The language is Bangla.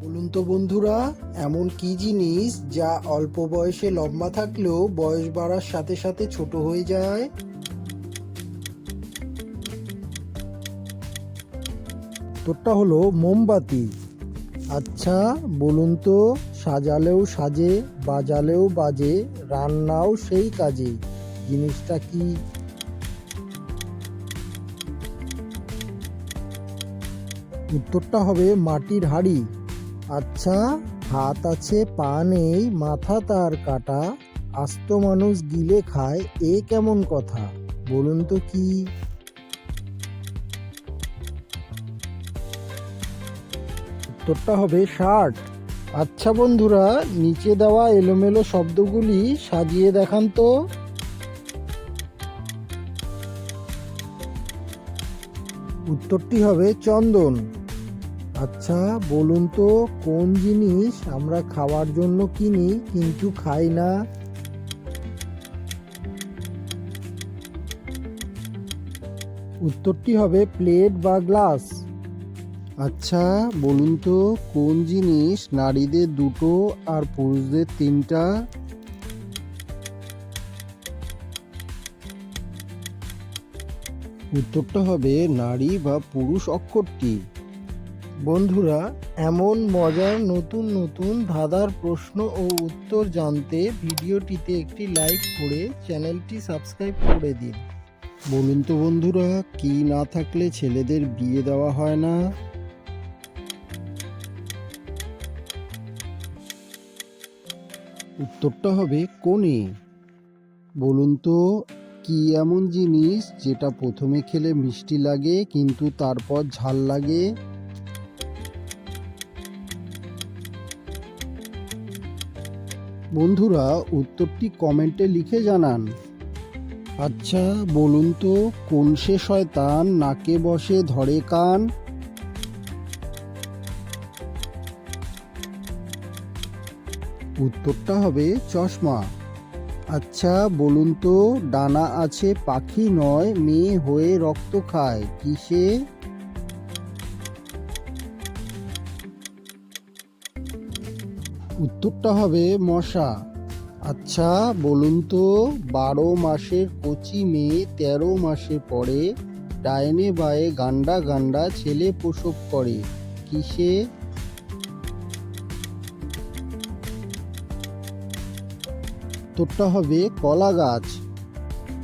বলুন তো বন্ধুরা, এমন কি জিনিস যা অল্প বয়সে লম্বা থাকলেও বয়স বাড়ার সাথে সাথে ছোট হয়ে যায়? উত্তরটা হলো মোমবাতি। আচ্ছা বলুন তো, সাজালেও সাজে, বাজালেও বাজে, রান্নাও সেই কাজে, জিনিসটা কি? উত্তরটা হবে মাটির হাঁড়ি। আচ্ছা, হাত আছে পা নেই, মাথা তার কাটা, আস্ত মানুষ গিলে খায়, এ কেমন কথা? বলুন তো কি? উত্তরটা হবে শার্ট। আচ্ছা বন্ধুরা, নিচে দেওয়া এলোমেলো শব্দগুলি সাজিয়ে দেখান তো। উত্তরটি হবে চন্দন। আচ্ছা বলুন তো, কোন জিনিস আমরা খাওয়ার জন্য কিনি কিন্তু খাই না? উত্তরটি হবে প্লেট বা গ্লাস। আচ্ছা বলুন তো, কোন জিনিস নারীদের দুটো আর পুরুষদের তিনটা? উত্তরটা হবে নারী বা পুরুষ অক্ষরটি। বন্ধুরা, এমন মজার নতুন নতুন ধাঁধার প্রশ্ন ও উত্তর জানতে ভিডিওটিতে একটি লাইক করে চ্যানেলটি সাবস্ক্রাইব করে দিন। বলুন তো বন্ধুরা, কি না থাকলে ছেলেদের বিয়ে দেওয়া হয় না? উত্তরটা হবে কোণে। বলুন তো, কি এমন জিনিস যেটা প্রথমে খেলে মিষ্টি লাগে কিন্তু তারপর ঝাল লাগে? বন্ধুরা, উত্তরটি কমেন্টে লিখে জানান। আচ্ছা বলুন তো, কোন সে শয়তান নাকে বসে ধরে কান? উত্তরটা হবে চশমা। আচ্ছা বলুন তো, ডানা আছে পাখি নয়, মেয়ে হয়ে রক্ত খায়, কিসে? উত্তরটা হবে মশা। আচ্ছা বলুন তো, 12 মাসের কচি মেয়ে 13 মাসে পড়ে, ডাইনে বায়ে গান্ডা গান্ডা ছেলে প্রসব করে, কিসে? উত্তরটা হবে কলা গাছ।